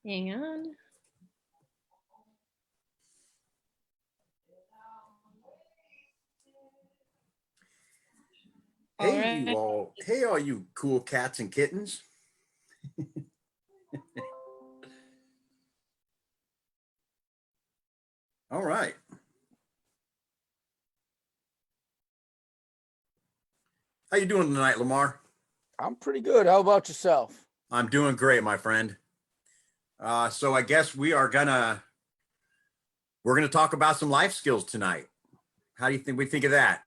Hang on. All Hey, right. you all. Hey, all you cool cats and kittens. All right. How you doing tonight, Lamar? I'm pretty good. How about yourself? I'm doing great, my friend. So I guess we're gonna talk about some life skills tonight. How do you think we think of that?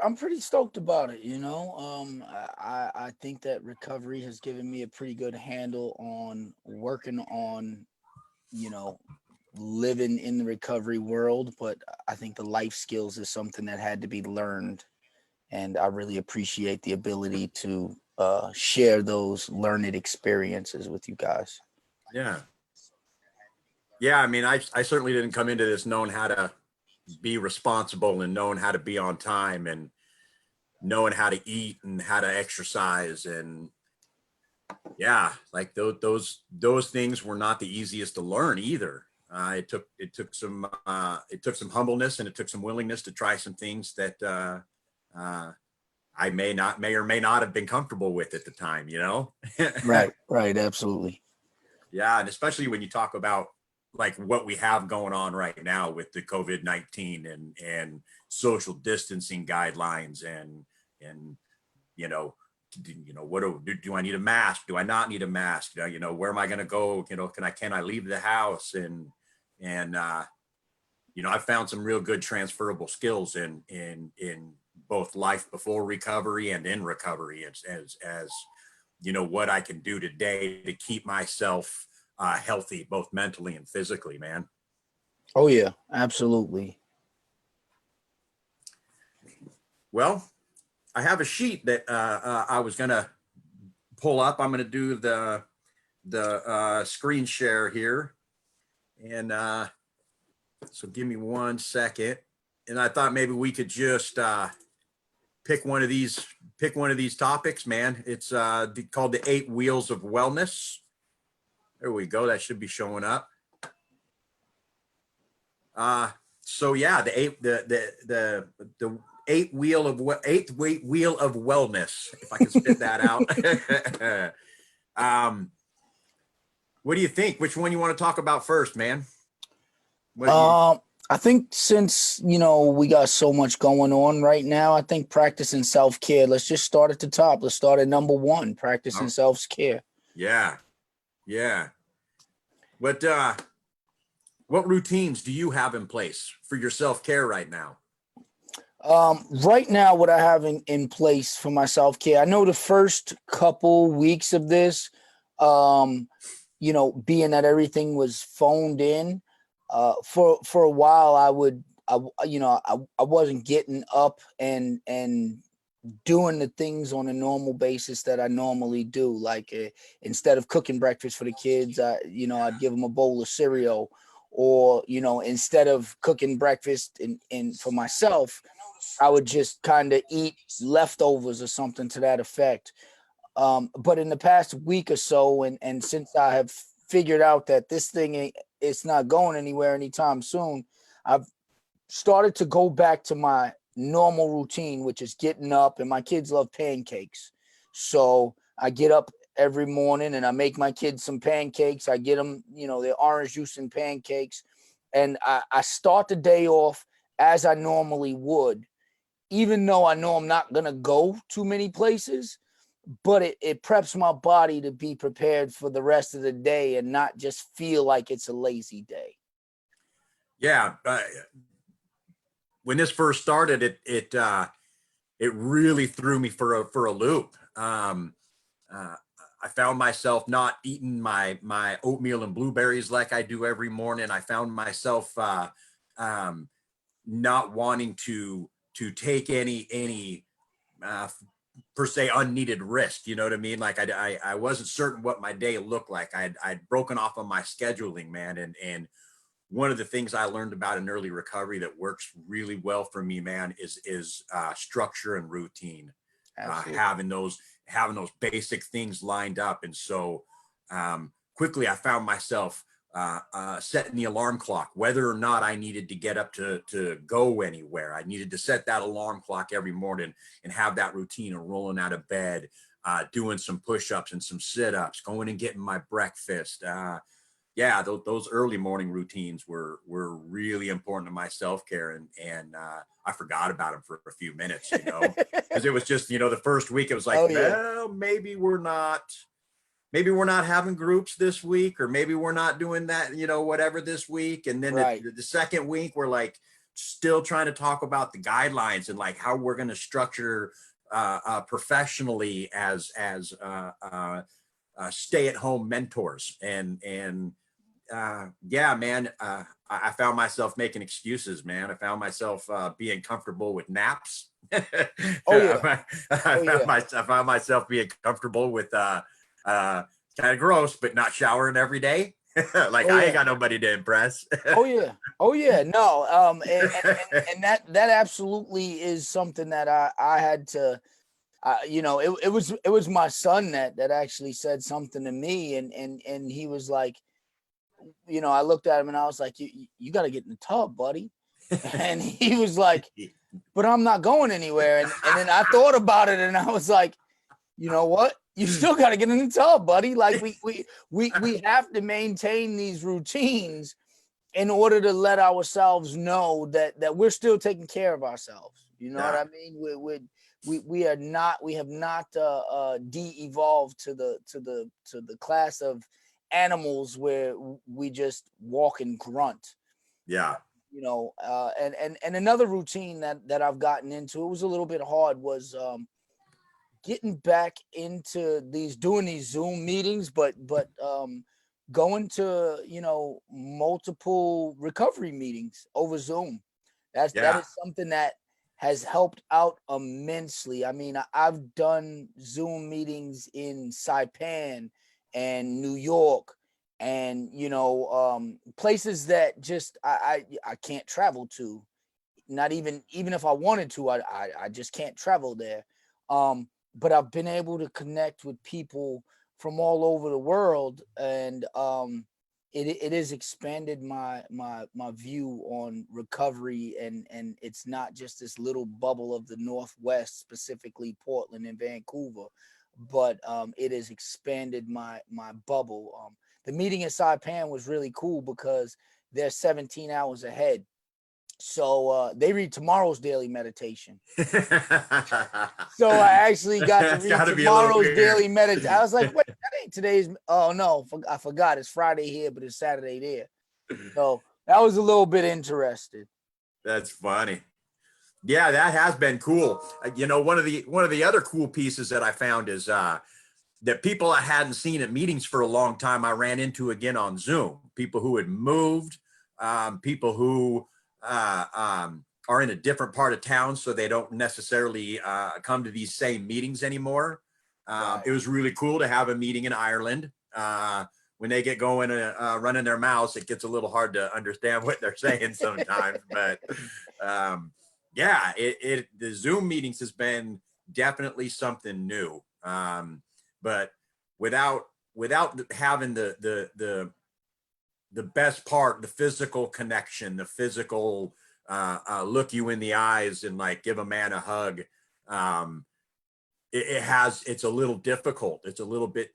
I'm pretty stoked about it. I think that recovery has given me a pretty good handle on working on, you know, living in the recovery world. But I think the life skills is something that had to be learned, and I really appreciate the ability to share those learned experiences with you guys. Yeah. Yeah, I mean, I certainly didn't come into this knowing how to be responsible and knowing how to be on time and knowing how to eat and how to exercise and yeah, like those things were not the easiest to learn either. It took some humbleness and it took some willingness to try some things that uh, I may or may not have been comfortable with at the time. You know. Right, absolutely. Yeah, and especially when you talk about like what we have going on right now with the COVID-19 and social distancing guidelines and you know what do I need a mask? Do I not need a mask? Where am I going to go? Can I leave the house? And I found some real good transferable skills in both life before recovery and in recovery as what I can do today to keep myself healthy, both mentally and physically, man. Oh yeah, absolutely. Well, I have a sheet that I was gonna pull up. I'm gonna do the screen share here, and so give me 1 second. And I thought maybe we could just pick one of these topics, man. It's called the 8 wheels of wellness. There we go. That should be showing up. So yeah, the eighth wheel of wellness, if I can spit that out. What do you think? Which one you want to talk about first, man? What do you? I think since we got so much going on right now, I think practicing self care. Let's just start at the top. Let's start at number one: practicing Oh, self care. yeah, yeah. What what routines do you have in place for your self care right now? Right now, what I have in place for my self care, I know the first couple weeks of this, um, being that everything was phoned in, for a while, I wasn't getting up and doing the things on a normal basis that I normally do. Like instead of cooking breakfast for the kids, I'd give them a bowl of cereal, or instead of cooking breakfast in for myself, I would just kind of eat leftovers or something to that effect. But in the past week or so, and since I have figured out that this thing it's not going anywhere anytime soon, I've started to go back to my normal routine, which is getting up, and my kids love pancakes. So I get up every morning and I make my kids some pancakes. I get them, their orange juice and pancakes. And I start the day off as I normally would, even though I know I'm not going to go too many places, but it preps my body to be prepared for the rest of the day and not just feel like it's a lazy day. Yeah, when this first started, it really threw me for a loop. Uh, I found myself not eating my oatmeal and blueberries like I do every morning. I found myself um, not wanting to take any uh, per se unneeded risk. You know what I mean? Like I wasn't certain what my day looked like. I'd broken off on my scheduling, man, and one of the things I learned about in early recovery that works really well for me, man, is structure and routine. Absolutely. Having those basic things lined up, and so quickly I found myself setting the alarm clock, whether or not I needed to get up to go anywhere. I needed to set that alarm clock every morning and have that routine of rolling out of bed, doing some push-ups and some sit-ups, going and getting my breakfast. Yeah, those early morning routines were really important to my self-care, and I forgot about them for a few minutes, because it was just, the first week it was like, Oh yeah, well, maybe we're not having groups this week, or maybe we're not doing that, whatever this week. And then right. the second week, we're like still trying to talk about the guidelines and like how we're going to structure professionally as stay-at-home mentors. And yeah, man, I found myself making excuses, man. I found myself being comfortable with naps. Oh yeah, oh yeah, I found myself being comfortable with kind of gross, but not showering every day. Like oh I ain't yeah. got nobody to impress. Oh yeah. Oh yeah. No. And that absolutely is something that I had to. It was my son that actually said something to me, and he was like, I looked at him and I was like, you got to get in the tub, buddy. And he was like, but I'm not going anywhere. And then I thought about it and I was like, you know what? You still got to get in the tub, buddy. Like we have to maintain these routines in order to let ourselves know that we're still taking care of ourselves. You know what Yeah, I mean? We have not de-evolved to the class of animals where we just walk and grunt. yeah, And another routine that I've gotten into, it was a little bit hard, was getting back into doing these Zoom meetings, but going to multiple recovery meetings over Zoom. That yeah, is something that has helped out immensely. I mean, I've done Zoom meetings in Saipan and New York, and places that just I can't travel to. Not even if I wanted to, I just can't travel there. But I've been able to connect with people from all over the world, and it has expanded my view on recovery, and it's not just this little bubble of the Northwest, specifically Portland and Vancouver, but it has expanded my bubble. The meeting in Saipan was really cool because they're 17 hours ahead. So they read tomorrow's daily meditation. So I actually got to It's read got to be a little tomorrow's weird. daily meditation. I was like, wait, that ain't today's. Oh no, I forgot. It's Friday here, but it's Saturday there. So that was a little bit interesting. That's funny. Yeah, that has been cool. One of the other cool pieces that I found is that people I hadn't seen at meetings for a long time, I ran into again on Zoom. People who had moved, people who are in a different part of town, so they don't necessarily come to these same meetings anymore. Right. It was really cool to have a meeting in Ireland. When they get going, running their mouths, it gets a little hard to understand what they're saying sometimes. But yeah, the Zoom meetings has been definitely something new. But without having the best part, the physical connection, the physical look you in the eyes and like give a man a hug. Um, it's a little difficult. It's a little bit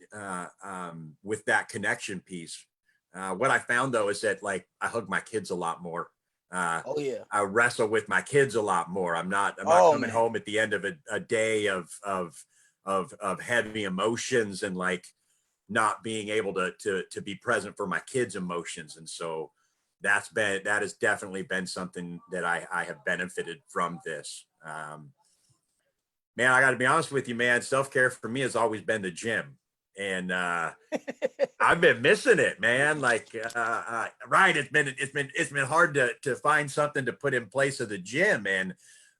with that connection piece. What I found though is that like I hug my kids a lot more. Uh, Oh yeah. I wrestle with my kids a lot more. I'm not Oh coming man. home at the end of a day of heavy emotions and like not being able to be present for my kids' emotions. And so that has definitely been something that I have benefited from this. Man, I got to be honest with you, man. Self care for me has always been the gym, and I've been missing it, man. Like, right? It's been hard to find something to put in place of the gym, and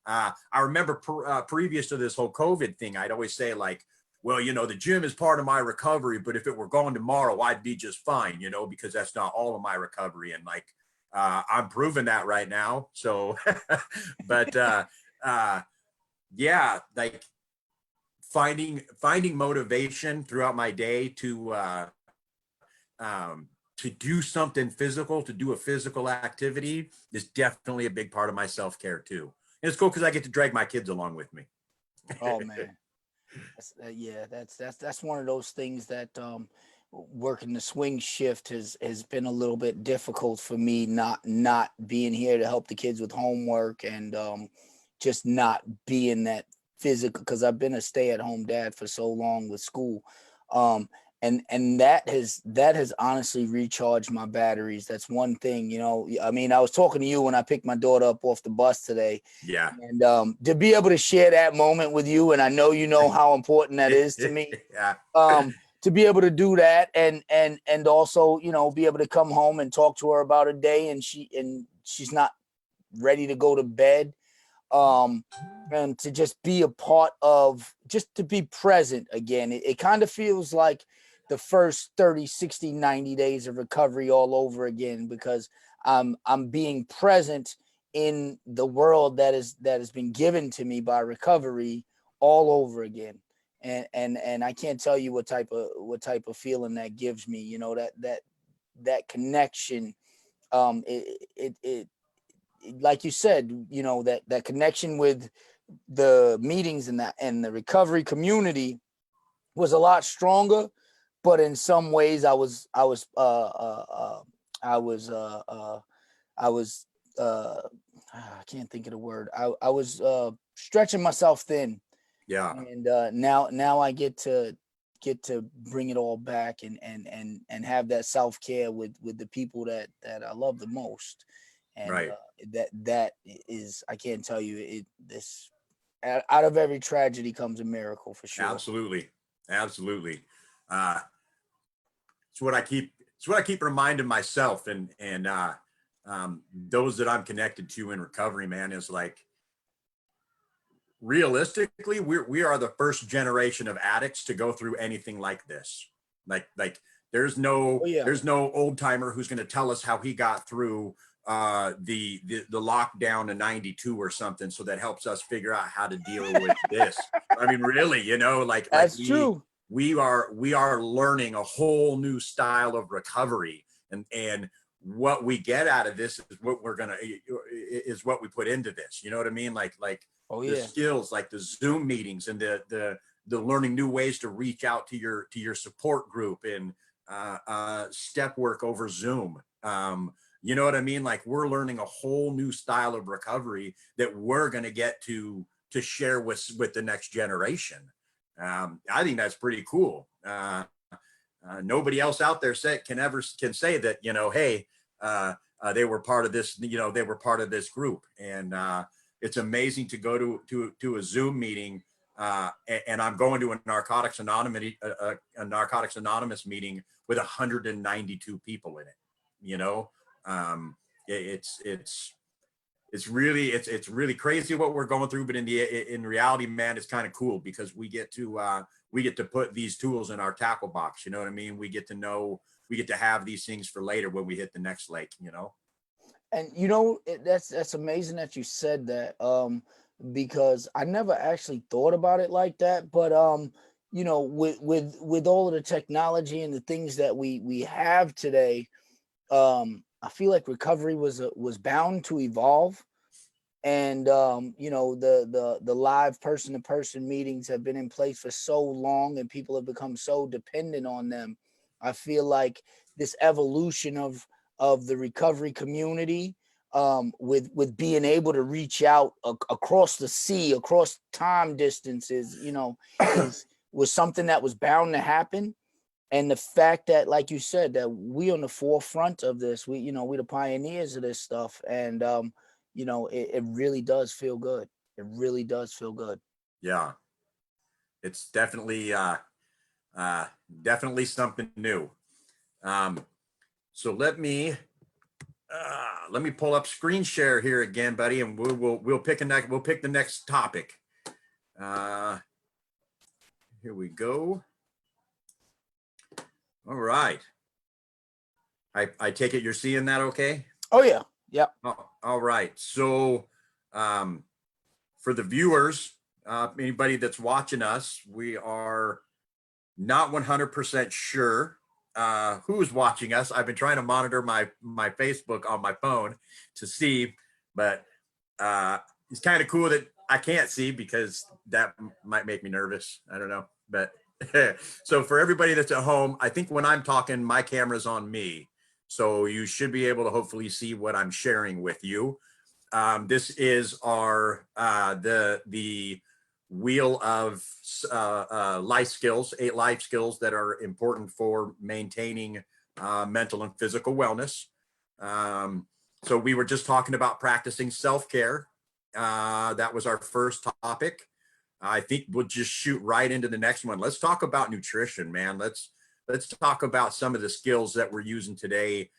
I remember previous to this whole COVID thing, I'd always say like, well, the gym is part of my recovery, but if it were gone tomorrow, I'd be just fine, because that's not all of my recovery, and like, I'm proving that right now. So, but yeah, like finding motivation throughout my day to do something physical, to do a physical activity is definitely a big part of my self-care too. And it's cool because I get to drag my kids along with me. Oh man. Yeah, that's one of those things that working the swing shift has been a little bit difficult for me, not being here to help the kids with homework, and just not being that physical, because I've been a stay-at-home dad for so long with school. Um and that has honestly recharged my batteries. That's one thing, I mean, I was talking to you when I picked my daughter up off the bus today, Yeah. and to be able to share that moment with you, and I know you know how important that is to me. Yeah. To be able to do that, and also, be able to come home and talk to her about a day, and she's not ready to go to bed. Um, and to just be a part of, just to be present again. It kind of feels like the first 30, 60, 90 days of recovery all over again, because I'm being present in the world that has been given to me by recovery all over again. And I can't tell you what type of feeling that gives me, that connection. It like you said, that connection with the meetings and the recovery community was a lot stronger. But in some ways, I was I can't think of the word. I was stretching myself thin, Yeah. and now I get to bring it all back, and have that self-care with the people that I love the most. And Right. that is, I can't tell you, this out of every tragedy comes a miracle, for sure. Absolutely. Absolutely. Uh, it's what I keep reminding myself, and those that I'm connected to in recovery, man, is like, realistically, we are the first generation of addicts to go through anything like this. Like there's Oh no yeah. there's no old timer who's going to tell us how he got through the lockdown in 92 or something, so that helps us figure out how to deal with this. I mean, really, like That's we true. we are learning a whole new style of recovery, and what we get out of this is what we put into this. You know what I mean? Like Oh the yeah. skills, like the Zoom meetings, and the learning new ways to reach out to your support group, and step work over Zoom. You know what I mean? Like, we're learning a whole new style of recovery that we're going to get to share with the next generation. I think that's pretty cool. Nobody else out there can say that, hey, they were part of this. They were part of this group, and it's amazing to go to a Zoom meeting, and I'm going to a Narcotics Anonymous meeting with 192 people in it. You know, um, it's really crazy what we're going through, but in reality, man, it's kind of cool because we get to put these tools in our tackle box. You know what I mean? We get to have these things for later when we hit the next lake. And that's amazing that you said that, because I never actually thought about it like that. But with all of the technology and the things that we have today, I feel like recovery was bound to evolve. And the live person to person meetings have been in place for so long, and people have become so dependent on them. I feel like this evolution of the recovery community, with being able to reach out across the sea, across time distances, is was something that was bound to happen. And the fact that, like you said, that we on the forefront of this, we the pioneers of this stuff. And it really does feel good. It really does feel good. Yeah, it's uh, definitely something new. Um, so let me pull up screen share here again, buddy, and we'll pick the next topic. Uh, Here we go. All right. I take it you're seeing that okay? Oh yeah. Yep. Oh, all right. So, for the viewers, anybody that's watching us, we are not 100% sure who's watching us. I've been trying to monitor my Facebook on my phone to see, but it's kind of cool that I can't see because that might make me nervous. I don't know, but so for everybody that's at home, I think when I'm talking, my camera's on me, so you should be able to hopefully see what I'm sharing with you. This is our the wheel of life skills, 8 life skills that are important for maintaining mental and physical wellness. So we were just talking about practicing self-care. That was our first topic. I think we'll just shoot right into the next one. Let's talk about nutrition, man. Let's talk about some of the skills that we're using today,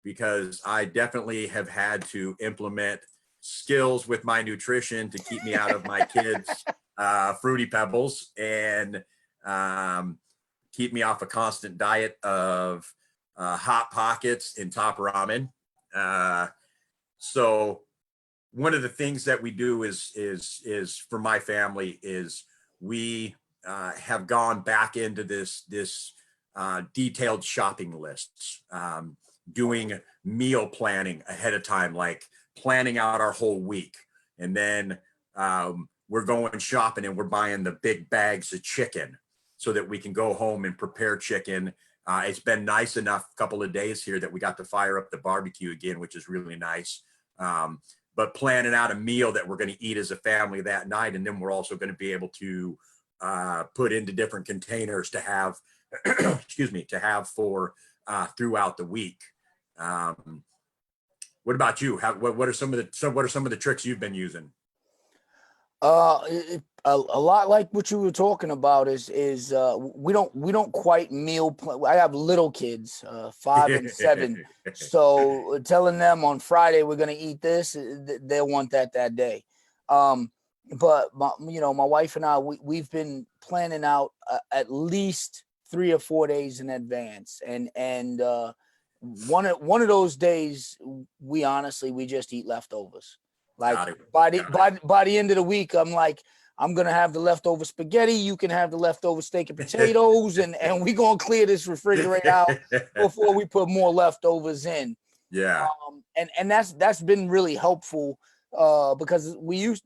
because I definitely have had to implement skills with my nutrition to keep me out of my kids' fruity pebbles and keep me off a constant diet of hot pockets and top ramen. So one of the things that we do is for my family is we have gone back into this detailed shopping lists, doing meal planning ahead of time, like planning out our whole week, and then we're going shopping and we're buying the big bags of chicken so that we can go home and prepare chicken. It's been nice enough a couple of days here that we got to fire up the barbecue again, which is really nice. But planning out a meal that we're going to eat as a family that night. And then we're also going to be able to put into different containers to have, excuse me, to have for throughout the week. What about you? What are some of the tricks you've been using? A lot like what you were talking about is we don't quite meal plan. I have little kids, 5 and 7, so telling them on Friday we're gonna eat this, they'll want that day. But my wife and I, we've been planning out at least 3 or 4 days in advance, and one of those days we just eat leftovers. Like by the end of the week, I'm like, I'm gonna have the leftover spaghetti. You can have the leftover steak and potatoes, and we gonna clear this refrigerator out before we put more leftovers in. Yeah. And that's been really helpful because we used,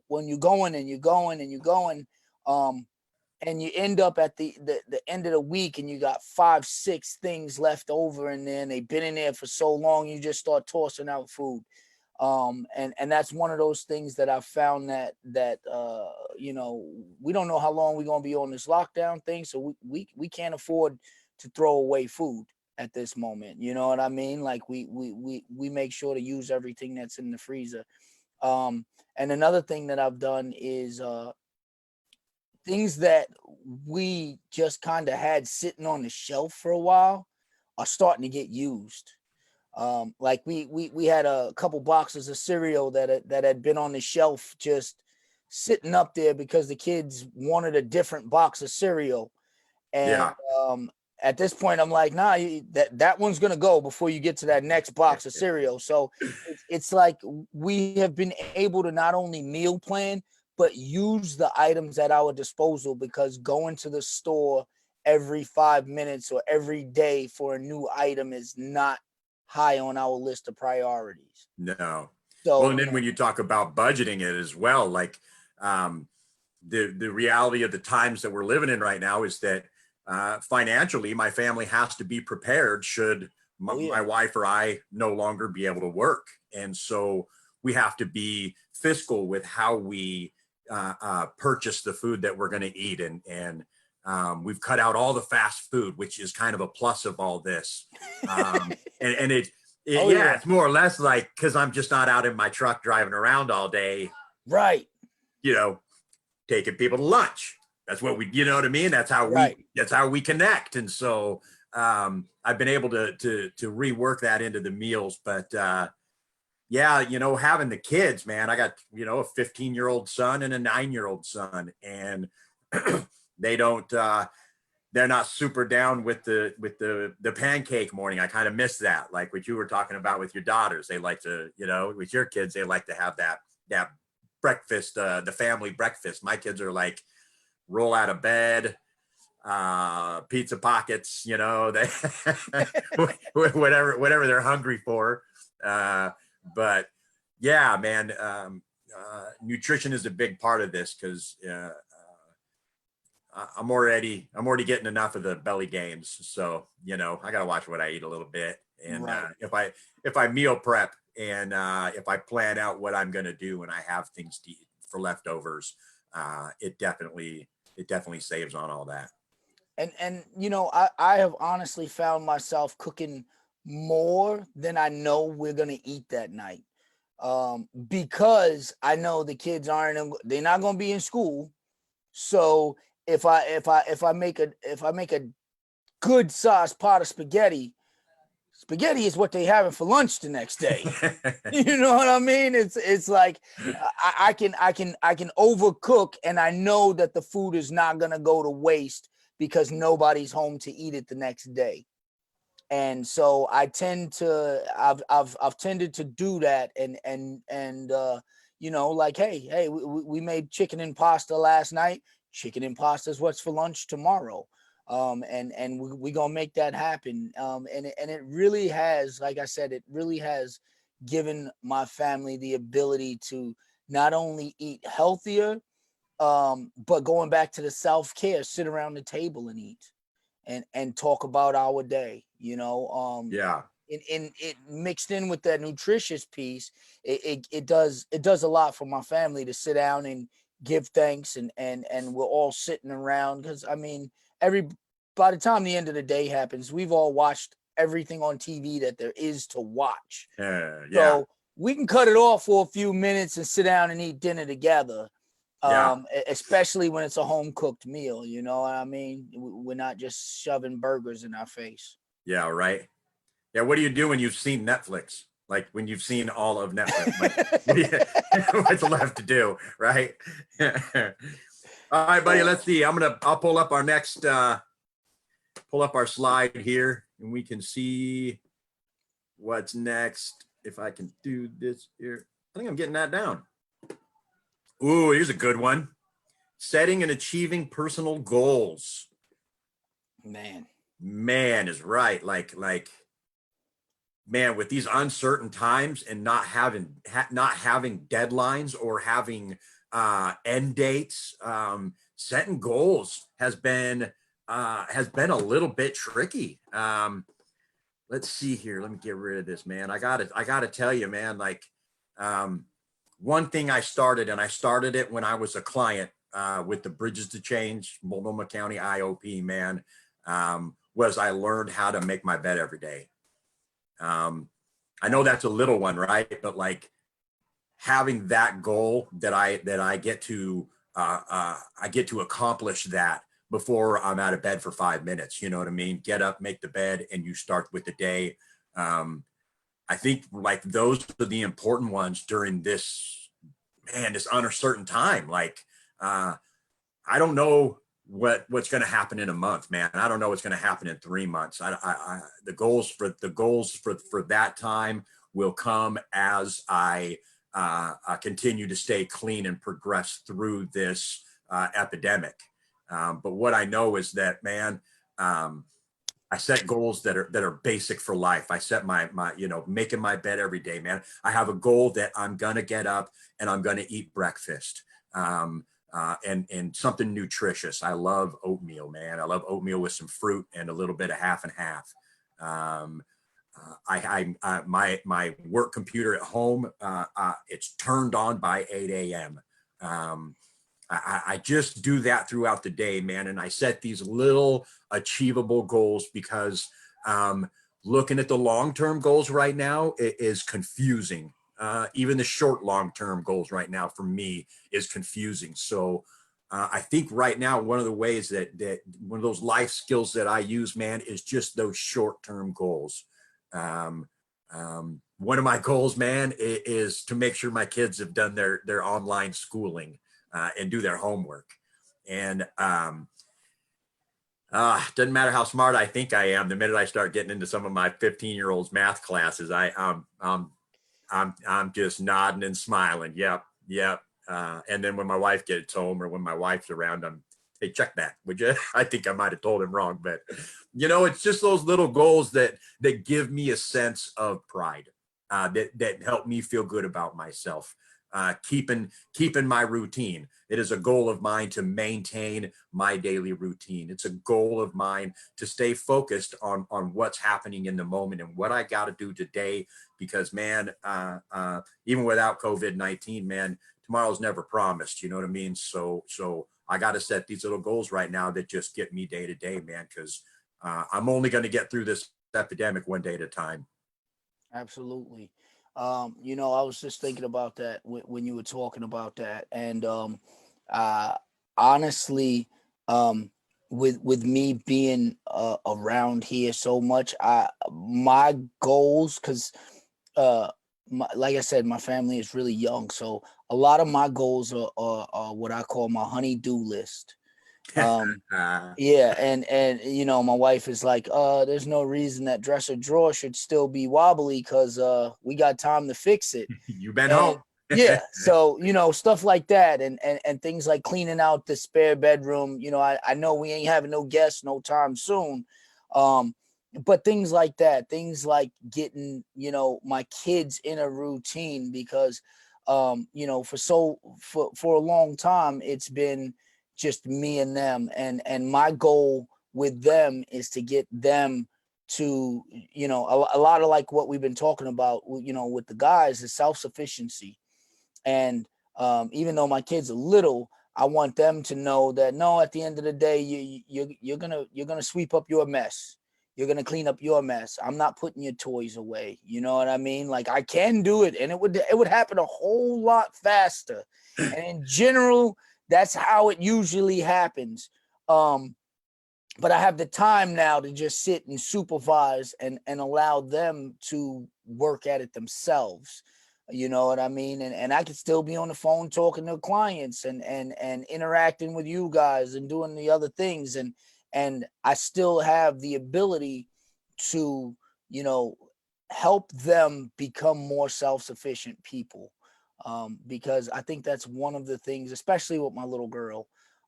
when you're going and you're going and you're going, and you end up at the end of the week and you got 5, 6 things left over in there and they've been in there for so long, you just start tossing out food. And that's one of those things that I've found that we don't know how long we're gonna be on this lockdown thing, so we can't afford to throw away food at this moment. You know what I mean? Like we make sure to use everything that's in the freezer. And another thing that I've done is things that we just kind of had sitting on the shelf for a while are starting to get used. Like we had a couple boxes of cereal that had been on the shelf just sitting up there because the kids wanted a different box of cereal. And Yeah. at this point, I'm like, nah, that one's gonna go before you get to that next box of cereal. So it's like we have been able to not only meal plan but use the items at our disposal, because going to the store every 5 minutes or every day for a new item is not high on our list of priorities. No. Well, So, and then when you talk about budgeting it as well, like the reality of the times that we're living in right now is that financially, my family has to be prepared should my wife or I no longer be able to work. And so we have to be fiscal with how we purchase the food that we're going to eat. And we've cut out all the fast food, which is kind of a plus of all this. And it's more or less like, because I'm just not out in my truck driving around all day. Right. Taking people to lunch. That's what we, you know what I mean? That's how we connect. And so I've been able to rework that into the meals. But having the kids, man, I got, a 15-year-old son and a 9-year-old son, and they don't, they're not super down with the pancake morning. I kind of miss that. Like what you were talking about with your daughters. They like to, with your kids, they like to have that breakfast, the family breakfast. My kids are like, roll out of bed, pizza pockets, you know, they whatever they're hungry for. But yeah, man, nutrition is a big part of this because I'm already getting enough of the belly games, so you know I gotta watch what I eat a little bit, and Right. if I meal prep and if I plan out what I'm gonna do and I have things to eat for leftovers, it definitely saves on all that. And I have honestly found myself cooking more than I know we're gonna eat that night. Because I know the kids they're not gonna be in school. So if I make a good sized pot of spaghetti is what they having for lunch the next day. You know what I mean? It's like I can overcook, and I know that the food is not gonna go to waste because nobody's home to eat it the next day. And so I've tended to do that, and like, hey, we made chicken and pasta last night. Chicken and pasta is what's for lunch tomorrow. And we gonna make that happen. And it really has, like I said, it really has given my family the ability to not only eat healthier, but going back to the self-care, sit around the table and eat and talk about our day. Yeah, In it mixed in with that nutritious piece, it does a lot for my family to sit down and give thanks, and we're all sitting around, because I mean, every by the time the end of the day happens, we've all watched everything on TV that there is to watch. yeah, So we can cut it off for a few minutes and sit down and eat dinner together. yeah, Especially when it's a home cooked meal, you know what I mean? We're not just shoving burgers in our face. yeah. Right. Yeah. What do you do when you've seen Netflix? Like when you've seen all of Netflix, like what do you, what's left to do, right? All right, buddy. Let's see. I'll pull up our slide here, and we can see what's next. If I can do this here, I think I'm getting that down. Ooh, here's a good one. Setting and achieving personal goals. Man. Man is right. Man, with these uncertain times and not having deadlines or having end dates, setting goals has been a little bit tricky. Let's see here. Let me get rid of this, man. I gotta tell you, man. Um, one thing I started, and I started it when I was a client with the Bridges to Change, Multnomah County IOP, man, was I learned how to make my bed every day. Um, I know that's a little one, right? But like having that goal that I get to accomplish that before I'm out of bed for 5 minutes. You know what I mean? Get up, make the bed, and you start with the day. Um, I think like those are the important ones during this uncertain time. Uh, I don't know what's going to happen in a month, man. I don't know what's going to happen in 3 months. The goals for that time will come as I continue to stay clean and progress through this epidemic. But what I know is that, man, um, I set goals that are basic for life. I set my making my bed every day, man. I have a goal that I'm gonna get up and I'm gonna eat breakfast. And something nutritious. I love oatmeal, man. I love oatmeal with some fruit and a little bit of half and half. Um, my work computer at home, it's turned on by 8 a.m. Um, I just do that throughout the day, man. And I set these little achievable goals because looking at the long-term goals right now is confusing. Even the short long-term goals right now for me is confusing. So I think right now, one of the ways that one of those life skills that I use, man, is just those short-term goals. Um, one of my goals, man, is to make sure my kids have done their online schooling and do their homework. And doesn't matter how smart I think I am. The minute I start getting into some of my 15-year-old's math classes, I'm just nodding and smiling. Yep, yep. And then when my wife gets home or when my wife's around, hey, check that, would you? I think I might have told him wrong, but it's just those little goals that give me a sense of pride, that help me feel good about myself. Keeping my routine. It is a goal of mine to maintain my daily routine. It's a goal of mine to stay focused on what's happening in the moment and what I got to do today. Because man, even without COVID-19, man, tomorrow's never promised. You know what I mean? So I got to set these little goals right now that just get me day to day, man. Because I'm only going to get through this epidemic one day at a time. Absolutely. I was just thinking about that when you were talking about that, and uh, honestly, um, with me being around here so much, my goals, because uh, like I said, my family is really young, so a lot of my goals are what I call my honey-do list. Um, yeah, and my wife is like, there's no reason that dresser drawer should still be wobbly because we got time to fix it. You've been And home. yeah, so stuff like that, and things like cleaning out the spare bedroom. I know we ain't having no guests no time soon. But things like that, things like getting, my kids in a routine, because for a long time it's been just me and them, and my goal with them is to get them to, a lot of like what we've been talking about, with the guys, is self-sufficiency. And even though my kids are little, I want them to know that, no, at the end of the day, you're gonna sweep up your mess. You're gonna clean up your mess. I'm not putting your toys away. You know what I mean? Like, I can do it, and it would happen a whole lot faster. And in general, that's how it usually happens. But I have the time now to just sit and supervise and allow them to work at it themselves. You know what I mean? And I could still be on the phone talking to clients and interacting with you guys and doing the other things. And I still have the ability to, you know, help them become more self-sufficient people. Because I think that's one of the things, especially with my little girl.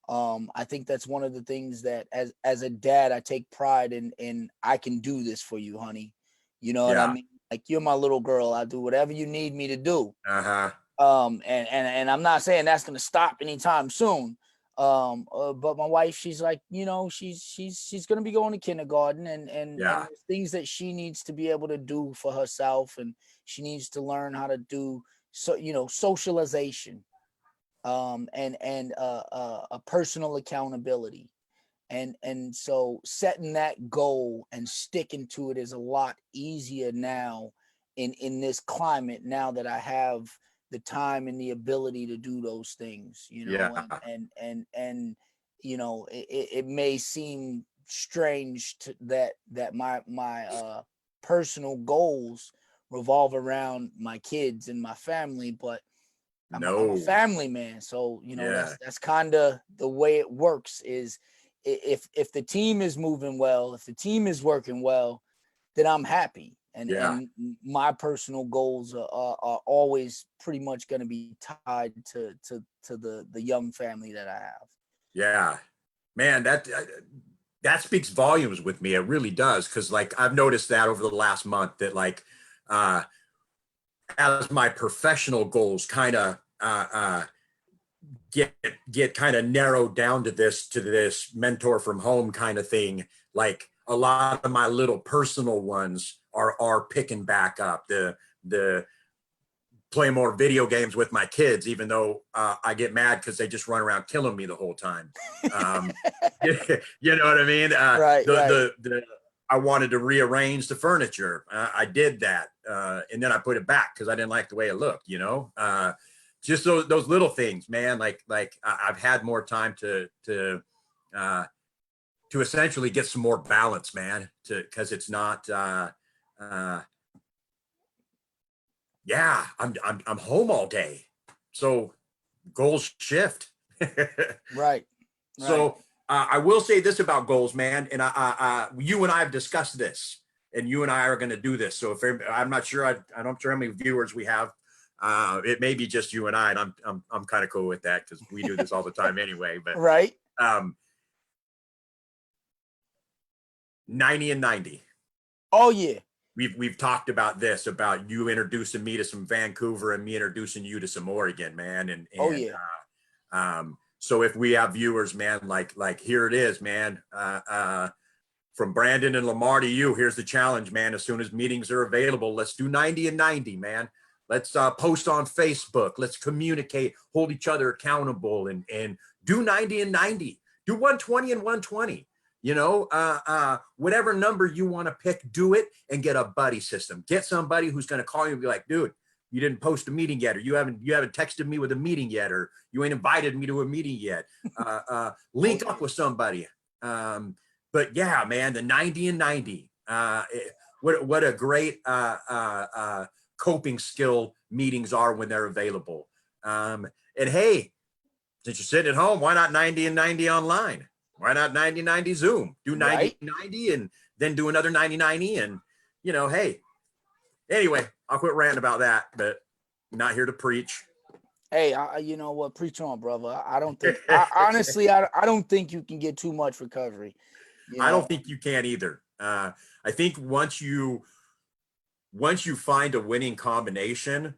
I think that's one of the things that as a dad, I take pride in I can do this for you, honey. You know what I Yeah. mean? Like, you're my little girl. I'll do whatever you need me to do. Uh-huh. And I'm not saying that's gonna stop anytime soon. But my wife, she's like, she's gonna be going to kindergarten, and Yeah. there's things that she needs to be able to do for herself, and she needs to learn how to do, socialization, and a personal accountability. And so setting that goal and sticking to it is a lot easier now in this climate, now that I have the time and the ability to do those things, Yeah. and it may seem strange that my personal goals revolve around my kids and my family, but I'm a No. family man, so Yeah. that's kind of the way it works. Is if the team is moving well, if the team is working well, then I'm happy, and Yeah. my personal goals are always pretty much going to be tied to the young family that I have. Yeah. Man, that speaks volumes with me. It really does. Cause like I've noticed that over the last month that like uh as my professional goals kind of get get kind of narrowed down to this mentor from home kind of thing, like a lot of my little personal ones are picking back up. The play more video games with my kids, even though I get mad because they just run around killing me the whole time. Um, you know what I mean? Right, right. The I wanted to rearrange the furniture. I did that, and then I put it back because I didn't like the way it looked. Just those little things, man. Like I've had more time uh, to essentially get some more balance, man. Because it's not. Uh, yeah, I'm home all day, so goals shift. Right, right. So I will say this about goals, man, and you and I have discussed this, and you and I are going to do this. So if I'm not sure, I'm not sure how many viewers we have. It may be just you and I, and I'm kind of cool with that because we do this all the time anyway. But Right. Um, 90 and 90. Oh yeah. We've talked about this, about you introducing me to some Vancouver and me introducing you to some Oregon, man. Oh yeah. So if we have viewers, man, like here it is, man. From Brandon and Lamarr to you, here's the challenge, man. As soon as meetings are available, let's do 90 and 90, man. Let's post on Facebook. Let's communicate, hold each other accountable, and do 90 and 90. Do 120 and 120. You know, whatever number you want to pick, do it, and get a buddy system. Get somebody who's going to call you and be like, dude, you didn't post a meeting yet, or you haven't texted me with a meeting yet, or you ain't invited me to a meeting yet. Link up with somebody. But yeah, man, the 90 and 90. What a great coping skill meetings are when they're available. And hey, since you're sitting at home, why not 90 and 90 online? Why not 90-90 Zoom? Do 90-90 and then do another 90-90. And, you know, hey, anyway, I'll quit ranting about that, but I'm not here to preach. Hey, you know what? Preach on, brother. I don't think, honestly, I don't think you can get too much recovery. You know? I don't think you can either. I think once you find a winning combination,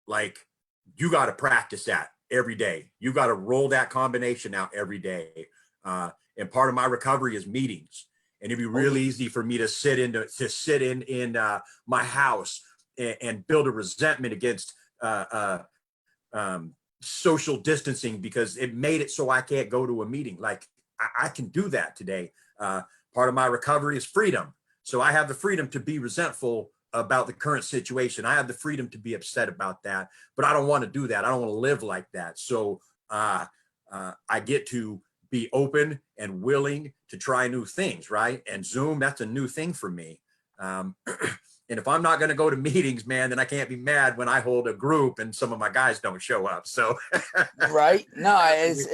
like, you got to practice that every day. You got to roll that combination out every day. And part of my recovery is meetings. And it'd be really easy for me to sit in my house and build a resentment against social distancing, because it made it so I can't go to a meeting. Like, I can do that today. Part of my recovery is freedom. So I have the freedom to be resentful about the current situation. I have the freedom to be upset about that, but I don't want to do that. I don't want to live like that. So I get to be open and willing to try new things, right? And Zoom, that's a new thing for me. And if I'm not going to go to meetings, man, then I can't be mad when I hold a group and some of my guys don't show up. So right? No, it's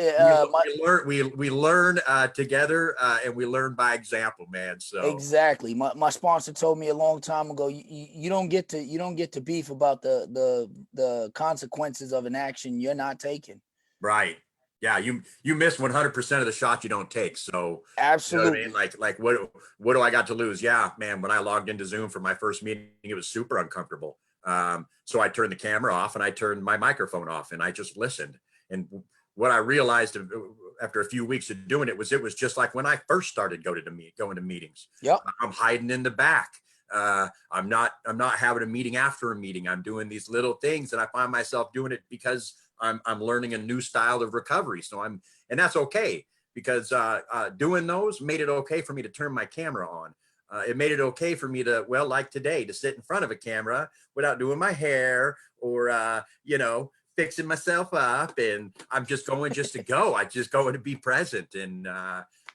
we learn together, and we learn by example, man. So exactly. My sponsor told me a long time ago, you don't get to beef about the consequences of an action you're not taking. Right. Yeah, you miss 100% of the shots you don't take. So absolutely, you know what I mean? Like what do I got to lose? Yeah, man. When I logged into Zoom for my first meeting, it was super uncomfortable. So I turned the camera off and I turned my microphone off and I just listened. And what I realized after a few weeks of doing it was just like when I first started going to meetings. Yep. I'm hiding in the back. I'm not having a meeting after a meeting. I'm doing these little things, and I find myself doing it because I'm learning a new style of recovery. So and that's okay, because doing those made it okay for me to turn my camera on. It made it okay for me to, well, like today, to sit in front of a camera without doing my hair or, fixing myself up. And I'm just going just to go. I just going to be present. And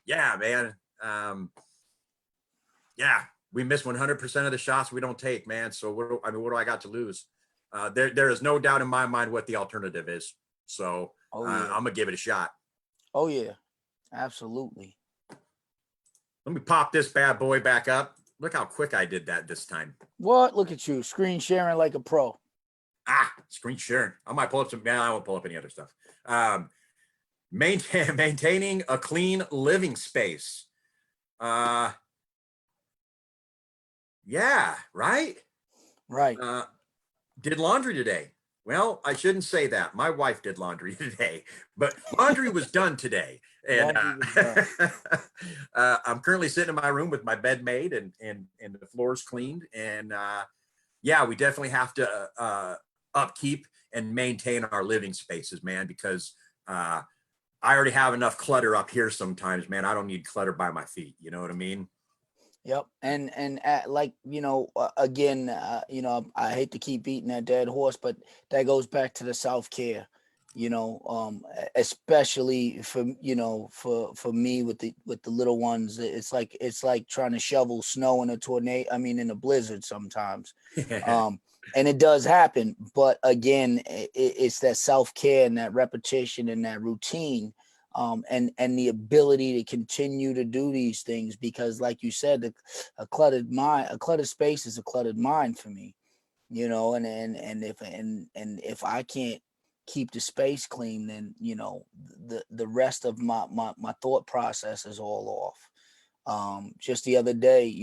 yeah, man. Yeah, we miss 100% of the shots we don't take, man. So what do I got to lose? There is no doubt in my mind what the alternative is. So I'm gonna give it a shot. Oh yeah, absolutely. Let me pop this bad boy back up. Look how quick I did that this time. What? Look at you, screen sharing like a pro. Screen sharing. I might pull up some. I won't pull up any other stuff. Maintaining a clean living space. Yeah, right. Right. Did laundry today. Well, I shouldn't say that. My wife did laundry today, but laundry was done today. And I'm currently sitting in my room with my bed made and the floor's cleaned. And yeah, we definitely have to upkeep and maintain our living spaces, man, because I already have enough clutter up here sometimes, man. I don't need clutter by my feet. You know what I mean? Yep. And like, again, I hate to keep beating that dead horse, but that goes back to the self-care, especially for me with the little ones. It's like trying to shovel snow in a tornado. I mean, in a blizzard sometimes. And it does happen. But again, it's that self-care and that repetition and that routine. And the ability to continue to do these things, because like you said, a cluttered space is a cluttered mind for me, and if I can't keep the space clean, then the rest of my thought process is all off. Just the other day,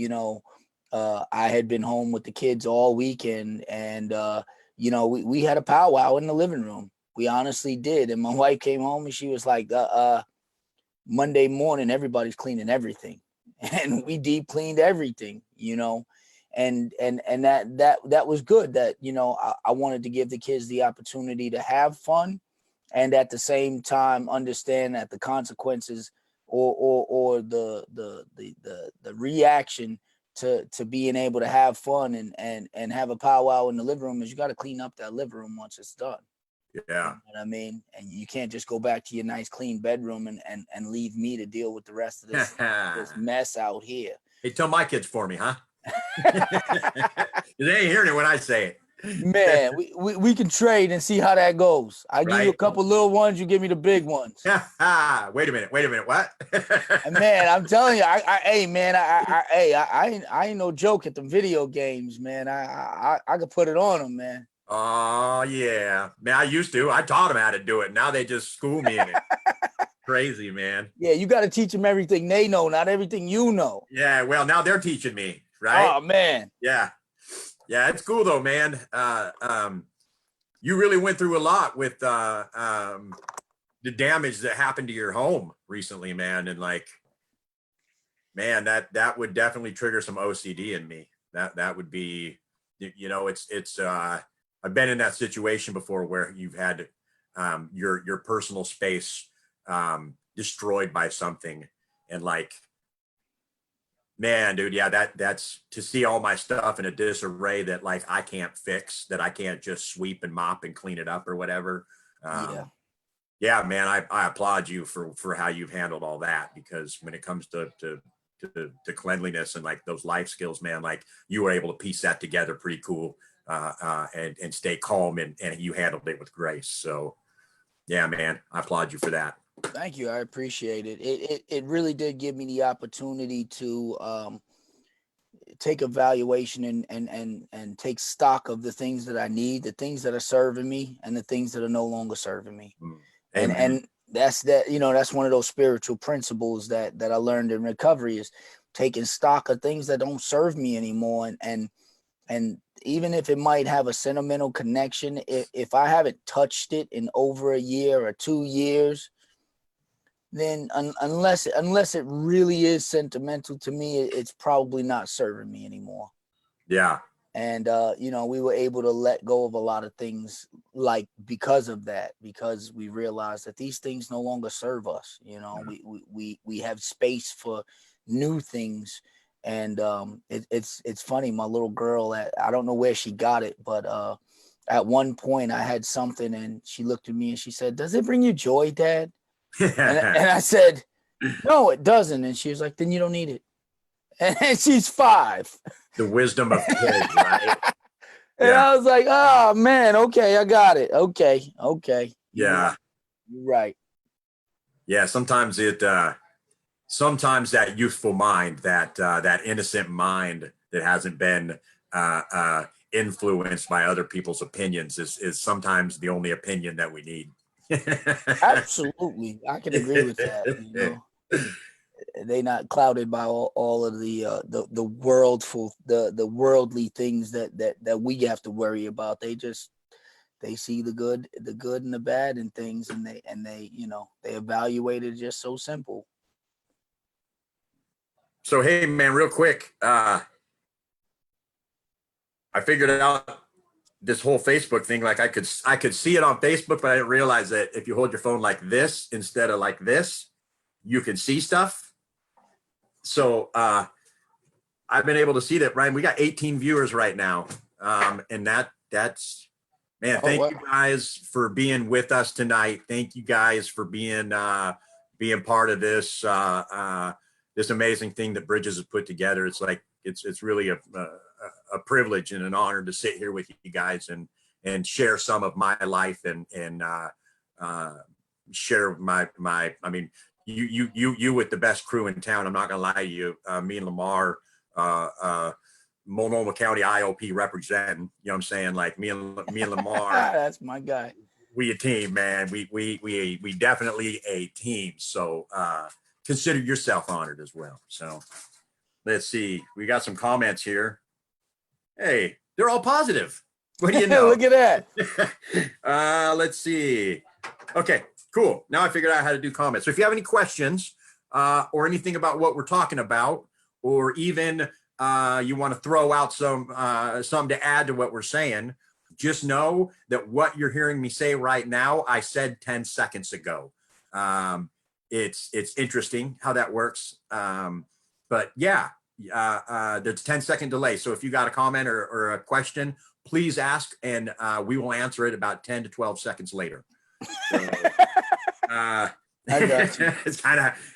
I had been home with the kids all weekend, and we had a powwow in the living room. We honestly did. And my wife came home and she was like, Monday morning, everybody's cleaning everything. And we deep cleaned everything, and that was good. That, I wanted to give the kids the opportunity to have fun, and at the same time understand that the consequences or the reaction to being able to have fun and have a powwow in the living room is you got to clean up that living room once it's done. Yeah. You know what I mean? And you can't just go back to your nice clean bedroom and leave me to deal with the rest of this mess out here. Hey, tell my kids for me, huh? They ain't hearing it when I say it. Man, we can trade and see how that goes. I give you a couple little ones, you give me the big ones. Wait a minute. What? And man, I'm telling you, I ain't no joke at the video games, man. I could put it on them, man. Oh yeah, man. I used to. I taught them how to do it. Now they just school me in it. Crazy, man. Yeah, you got to teach them everything they know, not everything you know. Yeah, well, now they're teaching me, right? Oh man. Yeah, it's cool though, man. You really went through a lot with the damage that happened to your home recently, man, and like, man, that would definitely trigger some OCD in me. That would be, it's. I've been in that situation before where you've had your personal space destroyed by something, and like, man, dude, yeah, that's to see all my stuff in a disarray that like I can't fix, that I can't just sweep and mop and clean it up or whatever. Yeah, man, I applaud you for how you've handled all that, because when it comes to cleanliness and like those life skills, man, like you were able to piece that together pretty cool. And stay calm, and you handled it with grace. So yeah, man, I applaud you for that. Thank you. I appreciate it. It really did give me the opportunity to take evaluation and take stock of the things that I need, the things that are serving me, and the things that are no longer serving me. And that's that's one of those spiritual principles that I learned in recovery, is taking stock of things that don't serve me anymore, and even if it might have a sentimental connection, if I haven't touched it in over a year or 2 years, then unless it really is sentimental to me, it's probably not serving me anymore. Yeah. And we were able to let go of a lot of things, like because of that, because we realized that these things no longer serve us. We have space for new things. And it's funny. My little girl, I don't know where she got it, but at one point I had something, and she looked at me and she said, "Does it bring you joy, Dad?" and I said, "No, it doesn't." And she was like, "Then you don't need it." And she's 5. The wisdom of kids, right? And I was like, "Oh man, okay, I got it. Okay. Yeah. You're right. Yeah. Sometimes that youthful mind, that innocent mind that hasn't been influenced by other people's opinions is sometimes the only opinion that we need. Absolutely, I can agree with that. They not clouded by all of the worldly things that we have to worry about. They see the good and the bad in things, and they they evaluate it just so simple. So, hey, man, real quick, I figured out this whole Facebook thing. Like I could see it on Facebook, but I didn't realize that if you hold your phone like this instead of like this, you can see stuff. So I've been able to see that, Ryan. We got 18 viewers right now, and that's man. Thank you guys for being with us tonight. Thank you guys for being part of this. This amazing thing that Bridges has put together. It's like it's really a privilege and an honor to sit here with you guys and share some of my life and share my I mean, you with the best crew in town. I'm not gonna lie to you. Me and Lamarr, Multnomah County IOP representing. You know what I'm saying? Like me and Lamarr. That's my guy. We a team, man. We definitely a team. So consider yourself honored as well. So let's see. We got some comments here. Hey, they're all positive. What do you know? Look at that. Let's see. Okay, cool. Now I figured out how to do comments. So if you have any questions or anything about what we're talking about, or even you want to throw out some to add to what we're saying, just know that what you're hearing me say right now, I said 10 seconds ago. It's interesting how that works. But yeah, there's a 10-second delay. So if you got a comment or a question, please ask, and we will answer it about 10 to 12 seconds later. So, I got you. it's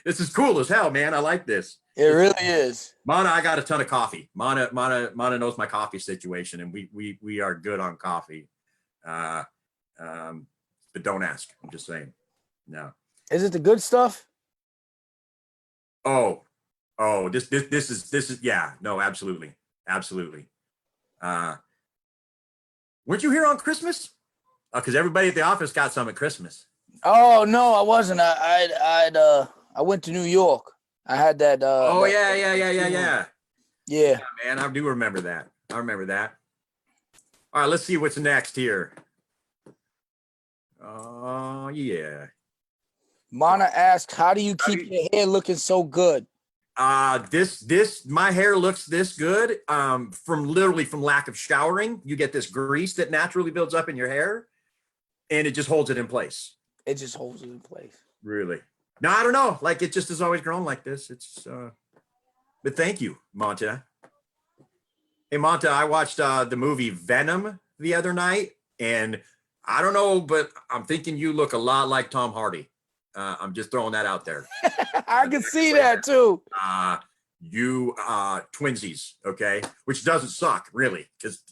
this is cool as hell, man. I like this. It really is. Mana, I got a ton of coffee. Mana knows my coffee situation, and we are good on coffee. But don't ask. I'm just saying. No. Is it the good stuff? Oh, this is yeah. No, absolutely. Weren't you here on Christmas? Because everybody at the office got some at Christmas. Oh no, I wasn't. I went to New York. I had that. Yeah. Yeah, man, I do remember that. All right, let's see what's next here. Oh yeah. Mana asked, "How do you keep your hair looking so good?" This my hair looks this good from lack of showering. You get this grease that naturally builds up in your hair, and it just holds it in place. It just holds it in place. Really? No, I don't know. Like, it just has always grown like this. It's but thank you, Monta. Hey, Monta, I watched the movie Venom the other night, and I don't know, but I'm thinking you look a lot like Tom Hardy. I'm just throwing that out there. I can see that too. You twinsies, okay? Which doesn't suck, really, because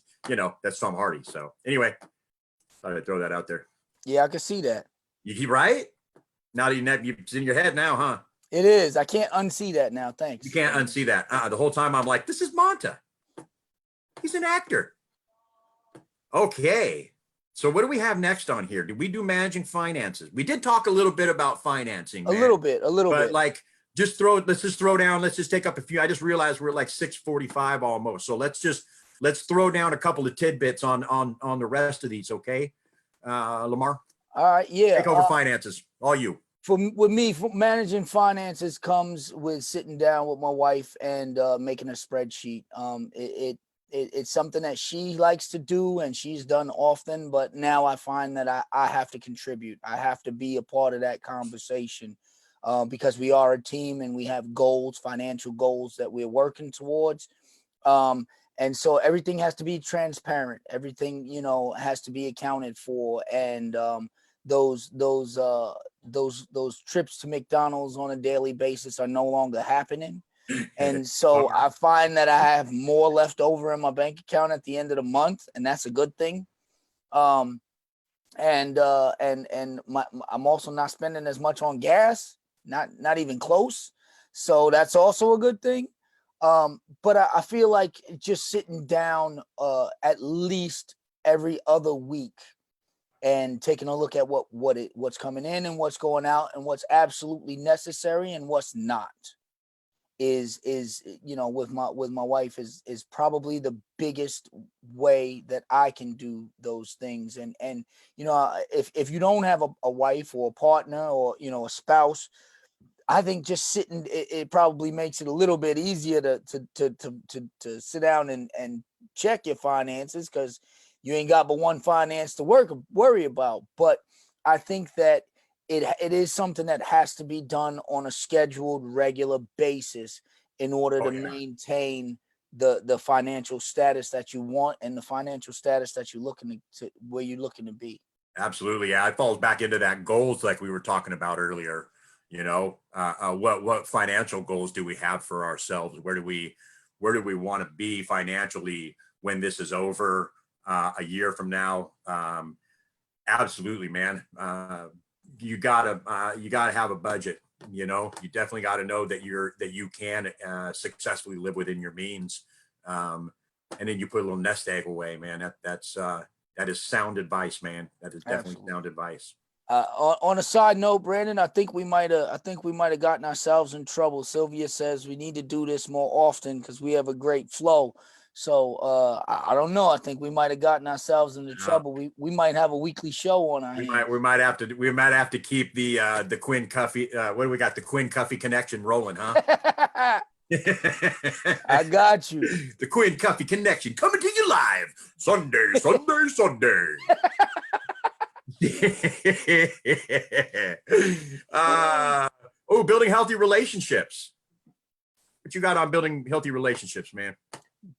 that's Tom Hardy. So anyway, thought I'd throw that out there. Yeah, I can see that. You right? Now that it's in your head now, huh? It is. I can't unsee that now. Thanks. You can't unsee that. The whole time I'm like, this is Monta. He's an actor. Okay. So what do we have next on here? Did we do managing finances? We did talk a little bit about financing. A little bit. But like, let's just throw down. Let's just take up a few. I just realized we're like 6:45 almost. So let's throw down a couple of tidbits on the rest of these. Okay, Lamarr. All right. Yeah. Take over finances. All you. With me, managing finances comes with sitting down with my wife and making a spreadsheet. It's something that she likes to do and she's done often, but now I find that I have to contribute. I have to be a part of that conversation because we are a team and we have goals, financial goals that we're working towards. And so everything has to be transparent. Everything, has to be accounted for. And those trips to McDonald's on a daily basis are no longer happening. And so I find that I have more left over in my bank account at the end of the month, and that's a good thing. I'm also not spending as much on gas, not even close. So that's also a good thing. But I feel like just sitting down at least every other week and taking a look at what's coming in and what's going out and what's absolutely necessary and what's not is with my wife is probably the biggest way that I can do those things. And if you don't have a wife or a partner or a spouse, I think just sitting it probably makes it a little bit easier to sit down and check your finances, because you ain't got but one finance to worry about. But I think that it is something that has to be done on a scheduled, regular basis in order to maintain the financial status that you want and the financial status that you're looking to where you're looking to be. Absolutely. Yeah, it falls back into that goals like we were talking about earlier. What financial goals do we have for ourselves? Where do we want to be financially when this is over a year from now? Absolutely, man. You gotta have a budget. You definitely got to know that you can successfully live within your means. And then you put a little nest egg away, man. That's that is sound advice, man. That is definitely Absolutely. sound advice. On a side note, Brandon, I think we might have gotten ourselves in trouble. Sylvia says we need to do this more often because we have a great flow. So I don't know. I think we might have gotten ourselves into trouble. We might have a weekly show on our hands. We might have to keep the Quinn Cuffy. What do we got? The Quinn Cuffy connection rolling, huh? I got you. The Quinn Cuffy connection coming to you live Sunday. Building healthy relationships. What you got on building healthy relationships, man?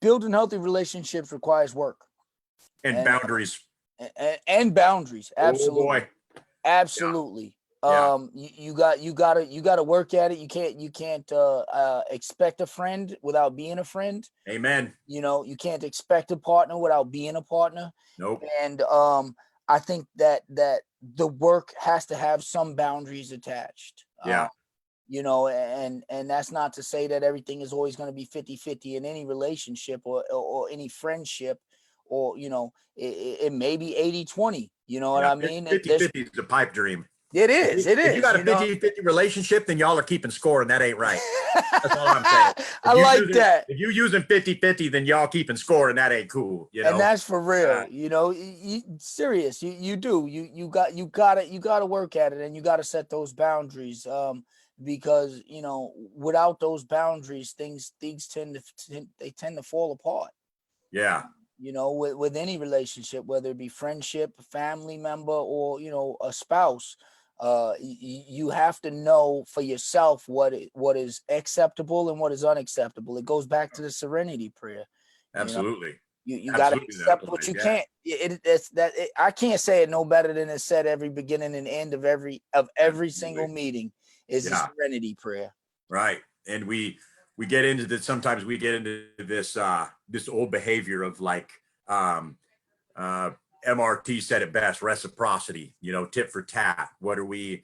Building healthy relationships requires work and boundaries. And boundaries. Absolutely. Oh boy. Absolutely. Yeah. You gotta work at it. You can't expect a friend without being a friend. Amen. You can't expect a partner without being a partner. Nope. And I think that the work has to have some boundaries attached. Yeah. And that's not to say that everything is always going to be 50-50 in any relationship or any friendship, or it may be 80-20. You know what I mean? 50-50 is a pipe dream. It is. If you got a 50-50 relationship, then y'all are keeping score, and that ain't right. That's all I'm saying. I like that. If you're using 50-50, then y'all keeping score, and that ain't cool. And that's for real. Serious. You do. You gotta work at it, and you gotta set those boundaries. Because without those boundaries, things tend to fall apart. Yeah. With any relationship, whether it be friendship, a family member, or a spouse, you have to know for yourself what is acceptable and what is unacceptable. It goes back to the serenity prayer. Absolutely. You got to accept what you can't. I can't say it no better than it's said every beginning and end of every single meeting is the serenity prayer. Right. And we get into this. Sometimes we get into this this old behavior of like MRT said it best, reciprocity, tit for tat. What are we,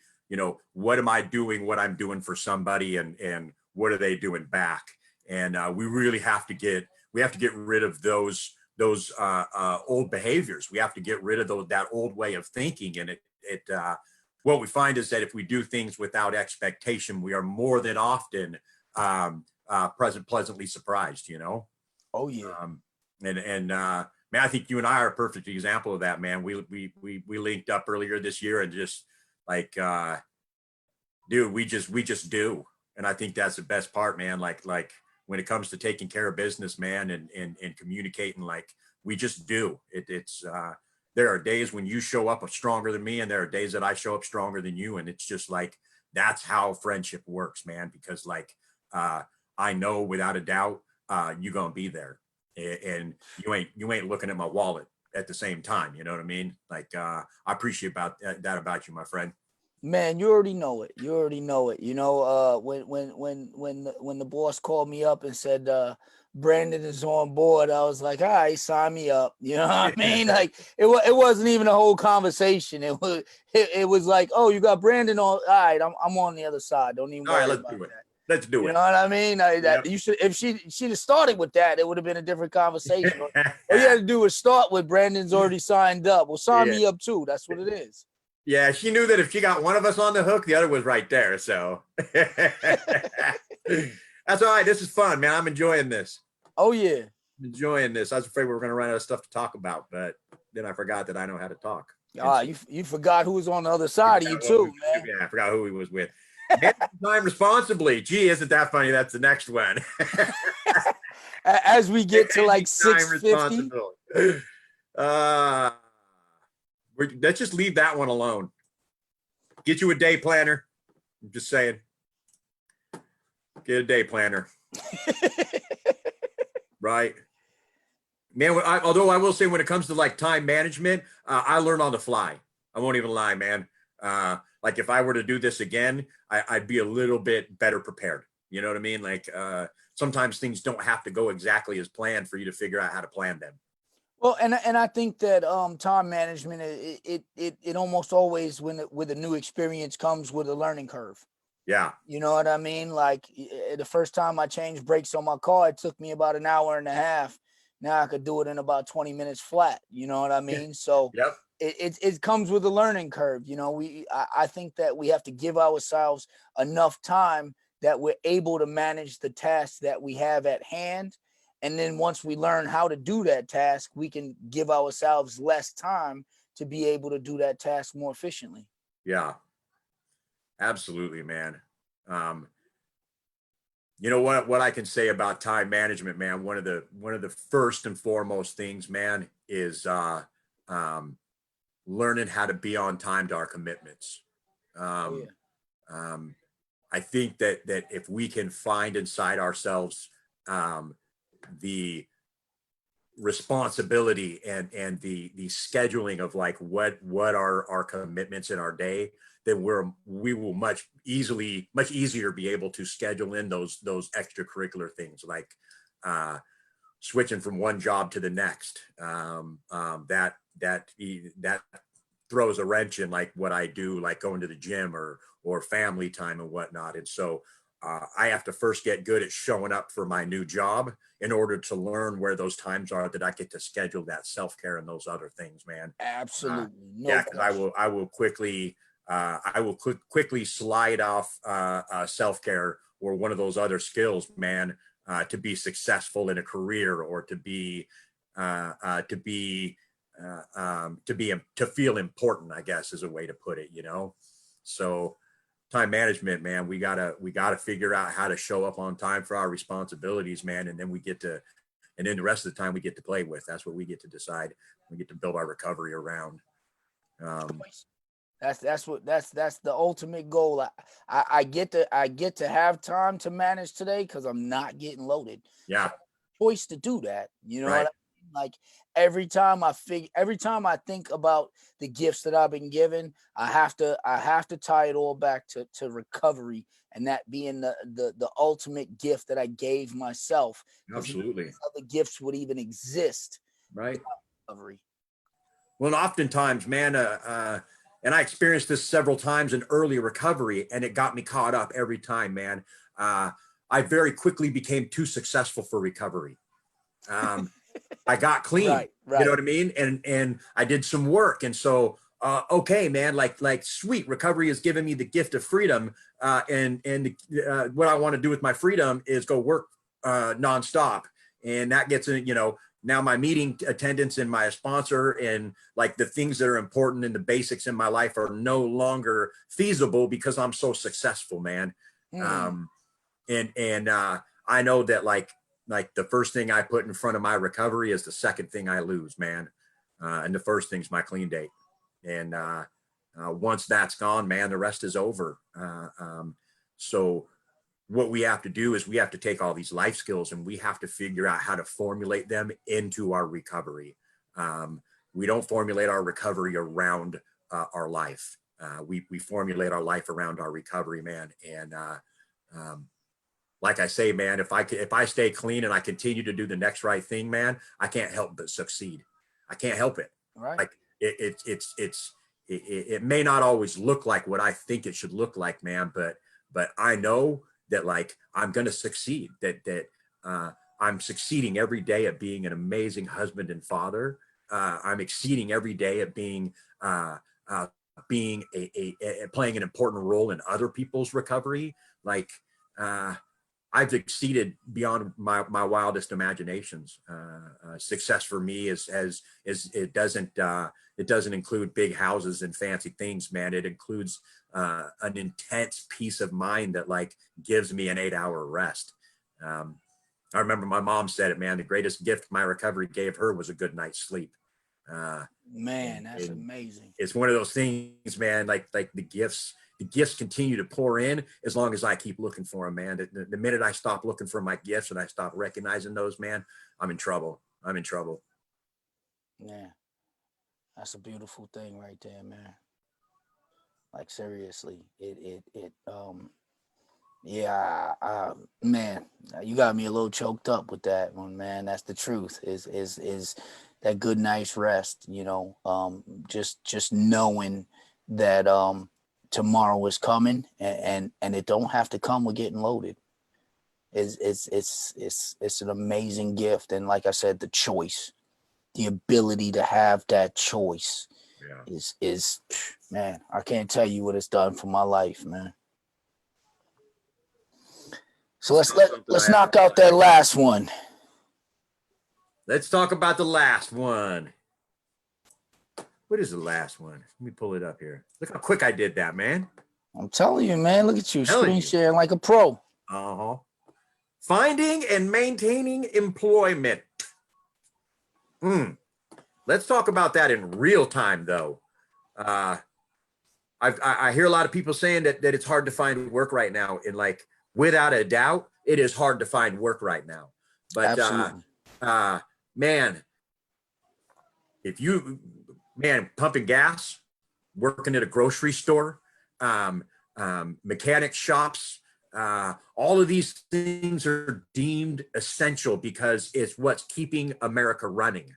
what am I doing, what I'm doing for somebody, and what are they doing back? And we really have to get rid of those old behaviors. We have to get rid of that old way of thinking. And what we find is that if we do things without expectation, we are more than often pleasantly surprised, Oh yeah. Man, I think you and I are a perfect example of that, man. We linked up earlier this year and just like, dude, we just do. And I think that's the best part, man. Like when it comes to taking care of business, man, and communicating, like we just do. There are days when you show up stronger than me, and there are days that I show up stronger than you. And it's just like, that's how friendship works, man. Because like, I know without a doubt, you're going to be there. And you ain't looking at my wallet at the same time. You know what I mean? Like, I appreciate that about you, my friend. Man, you already know it. When the boss called me up and said, Brandon is on board, I was like, all right, sign me up. You know what I mean? Like it wasn't even a whole conversation. It was like, oh, you got Brandon on. All right, I'm on the other side. Don't even worry about that. Let's do it. You know what I mean? You should. If she'd have started with that, it would have been a different conversation. All you had to do was start with Brandon's already signed up. Well, sign me up too. That's what it is. Yeah, she knew that if she got one of us on the hook, the other was right there. So that's all right. This is fun, man. I'm enjoying this. Oh yeah, I'm enjoying this. I was afraid we were going to run out of stuff to talk about, but then I forgot that I know how to talk. You forgot who was on the other side of you too, man. Yeah, I forgot who he was with. Time responsibly. Gee, isn't that funny? That's the next one. As we get to like 650. Let's just leave that one alone. Get you a day planner. I'm just saying. Get a day planner. Right. Man, although I will say when it comes to like time management, I learn on the fly. I won't even lie, man. Like if I were to do this again, I'd be a little bit better prepared. You know what I mean? Like sometimes things don't have to go exactly as planned for you to figure out how to plan them. Well, and I think that time management, it almost always with a new experience comes with a learning curve. Yeah. You know what I mean? Like the first time I changed brakes on my car, it took me about an hour and a half. now I could do it in about 20 minutes flat. You know what I mean? So Yep. it comes with a learning curve. You know, I think that we have to give ourselves enough time that we're able to manage the tasks that we have at hand. And then once we learn how to do that task, we can give ourselves less time to be able to do that task more efficiently. Yeah, absolutely, man. Um, you know what I can say about time management, man. One of the first and foremost things, man, is um, learning how to be on time to our commitments. Oh yeah, Um, um, I think that if we can find inside ourselves um, the responsibility and the scheduling of like what are our commitments in our day, then we will much easier be able to schedule in those extracurricular things like uh switching from one job to the next. That throws a wrench in like what I do, like going to the gym or family time and whatnot. And so I have to first get good at showing up for my new job in order to learn where those times are that I get to schedule that self care and those other things, man. absolutely, Yeah, no because question. I will quickly slide off self care or one of those other skills, man, to be successful in a career or to feel important, I guess is a way to put it, you know. So time management, man, we gotta figure out how to show up on time for our responsibilities, man, and then the rest of the time we get to play with. That's what we get to decide. We get to build our recovery around. Um, That's the ultimate goal. I get to have time to manage today because I'm not getting loaded. So yeah, choice to do that. You know what right. I mean? Like every time I think about the gifts that I've been given, I have to tie it all back to recovery and that being the ultimate gift that I gave myself because none of Absolutely. these other gifts would even exist Right. without recovery. Well, and oftentimes, man, and I experienced this several times in early recovery, and it got me caught up every time, man. Uh, I very quickly became too successful for recovery. Um, I got clean, Right, you know right. what I mean? And I did some work. And so okay, man, like sweet, recovery has given me the gift of freedom. And what I want to do with my freedom is go work nonstop. And that gets in, now my meeting attendance and my sponsor and like the things that are important and the basics in my life are no longer feasible because I'm so successful, man. Hmm. Um, and I know that like the first thing I put in front of my recovery is the second thing I lose, man. And the first thing's my clean date. And once that's gone, man, the rest is over. So what we have to do is we have to take all these life skills and we have to figure out how to formulate them into our recovery. Um, we don't formulate our recovery around our life. We formulate our life around our recovery, man. And um, like I say, man, if I stay clean and I continue to do the next right thing, man, I can't help but succeed. I can't help it. Right. Like it may not always look like what I think it should look like, man, but I know that like I'm gonna succeed. Uh, I'm succeeding every day at being an amazing husband and father. I'm exceeding every day at uh, uh, being playing an important role in other people's recovery. Like uh, I've exceeded beyond my wildest imaginations. Success for me is it doesn't include big houses and fancy things, man. It includes an intense peace of mind that like gives me an 8 hour rest. Um, I remember my mom said it, man. The greatest gift my recovery gave her was a good night's sleep. Uh, Man, that's and amazing. it's one of those things, man. Like the gifts continue to pour in as long as I keep looking for them, man. The minute I stop looking for my gifts and I stop recognizing those, man, I'm in trouble. I'm in trouble. Yeah, that's a beautiful thing right there, man. Like seriously, yeah, man, you got me a little choked up with that one, man. That's the truth. Is that good night's rest? You know, just knowing that tomorrow is coming, and it don't have to come with getting loaded. it's an amazing gift. And like I said, the choice, the ability to have that choice is man, I can't tell you what it's done for my life, man. So let's knock out that last one. Let's talk about the last one. What is the last one? Let me pull it up here. Look how quick I did that, man. I'm telling you, man. Look at you, Telling screen you. sharing like a pro. Uh-huh. Finding and maintaining employment. Let's talk about that in real time, though. I hear a lot of people saying that it's hard to find work right now. And like, without a doubt, it is hard to find work right now. But Absolutely. man, if you, man, pumping gas, working at a grocery store, mechanic shops, all of these things are deemed essential because it's what's keeping America running.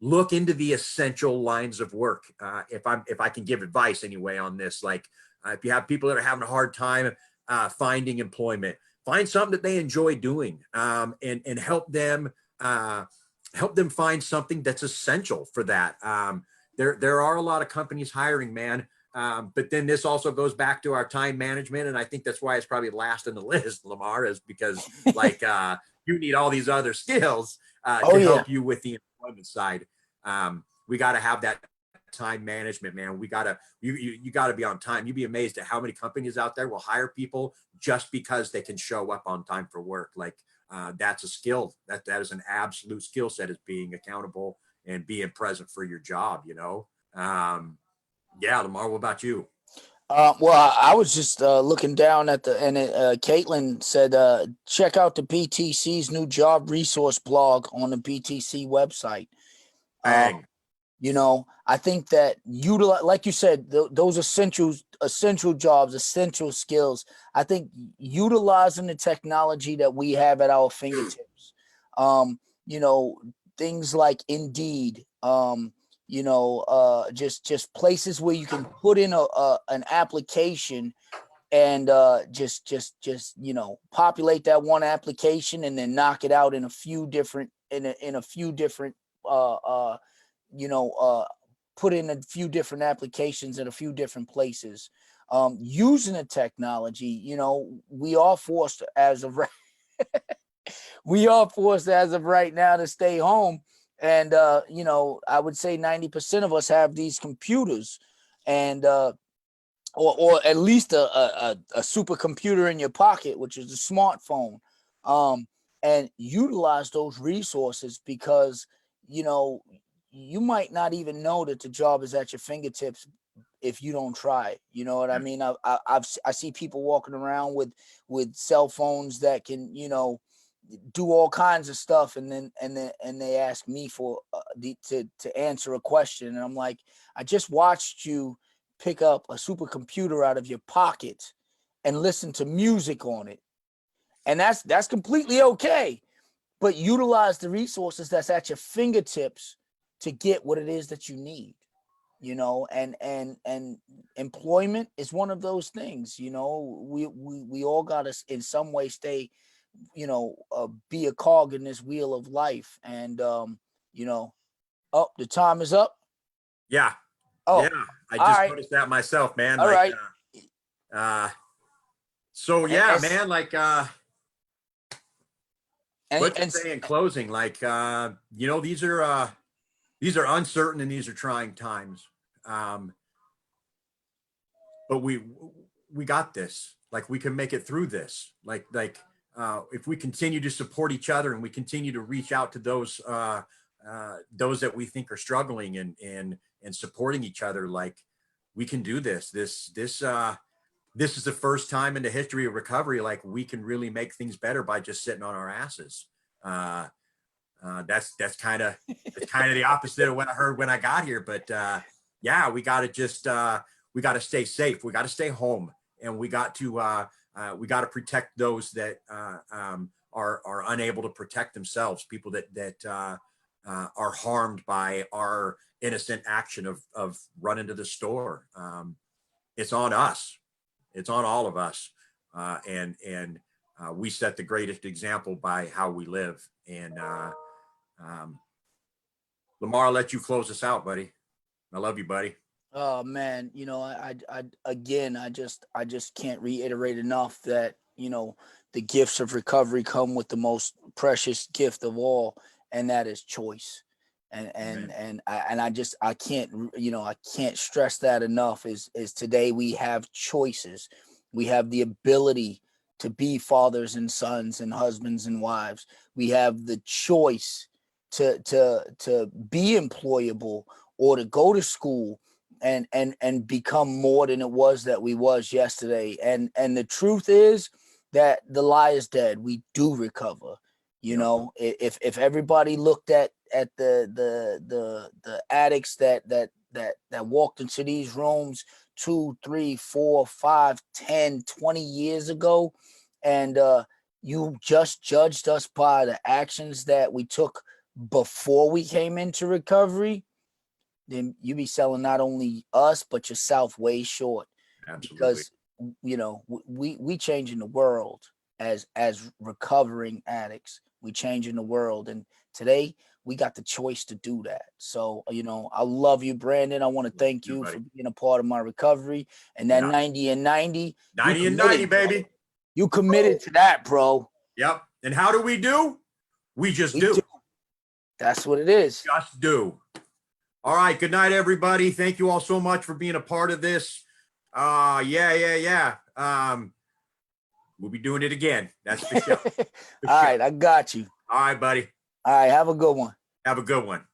Look into the essential lines of work. If I can give advice anyway on this, like if you have people that are having a hard time finding employment, find something that they enjoy doing, and help them find something that's essential for that. There are a lot of companies hiring, man. But then this also goes back to our time management. And I think that's why it's probably last in the list, Lamarr, is because like you need all these other skills to help you with the employment side. We got to have that time management, man. You got to be on time. You'd be amazed at how many companies out there will hire people just because they can show up on time for work. Like that's a skill. That is an absolute skill set, is being accountable and being present for your job, you know? Yeah, Lamarr, what about you? Well, I was just looking down at Caitlin said, check out the BTC's new job resource blog on the BTC website. Bang. You know, I think that like you said, those essential jobs, essential skills. I think utilizing the technology that we have at our fingertips, you know, things like Indeed, just places where you can put in an application and just populate that one application and then knock it out in a few different put in a few different applications in a few different places. Using the technology, we are forced as of right now to stay home. And, I would say 90% of us have these computers and, or at least a supercomputer in your pocket, which is a smartphone, and utilize those resources because, you might not even know that the job is at your fingertips if you don't try it. You know what I mean? I see people walking around with cell phones that can, do all kinds of stuff, and then they ask me for to answer a question, and I'm like, I just watched you pick up a supercomputer out of your pocket and listen to music on it, and that's completely okay. But utilize the resources that's at your fingertips to get what it is that you need, and employment is one of those things. We all got to in some way stay, be a cog in this wheel of life. And the time is up. Yeah. Oh, yeah. I just noticed that myself, man. All right. So yeah, man, like let's just say in closing, like these are uncertain and these are trying times. But we got this. Like we can make it through this. Like if we continue to support each other and we continue to reach out to those that we think are struggling and supporting each other, like we can do this. This is the first time in the history of recovery, like we can really make things better by just sitting on our asses. That's kind of the opposite of what I heard when I got here. But yeah, we got to stay safe. We got to stay home, and we got to protect those that are unable to protect themselves. People that are harmed by our innocent action of running to the store. It's on us. It's on all of us. And we set the greatest example by how we live. And Lamarr, I'll let you close us out, buddy. I love you, buddy. Oh man, I again, I just can't reiterate enough that, the gifts of recovery come with the most precious gift of all, and that is choice. I can't, I can't stress that enough. Is today we have choices. We have the ability to be fathers and sons and husbands and wives. We have the choice to be employable or to go to school and become more than it was that we was yesterday. And the truth is that the lie is dead. We do recover. Yep. If everybody looked at the addicts that walked into these rooms 2, 3, 4, 5, 10, 20 years ago, and you just judged us by the actions that we took before we came into recovery, then you be selling not only us but yourself way short. Absolutely. Because we changing the world as recovering addicts. We changing the world, and today we got the choice to do that. So I love you, Brandon. I want to thank you for being a part of my recovery. And that 90 and 90, 90 and 90, baby. You committed to that, bro. Yep. And how do? We just do. That's what it is. Just do. All right. Good night, everybody. Thank you all so much for being a part of this. Yeah. We'll be doing it again. That's for sure. All right. I got you. All right, buddy. All right. Have a good one. Have a good one.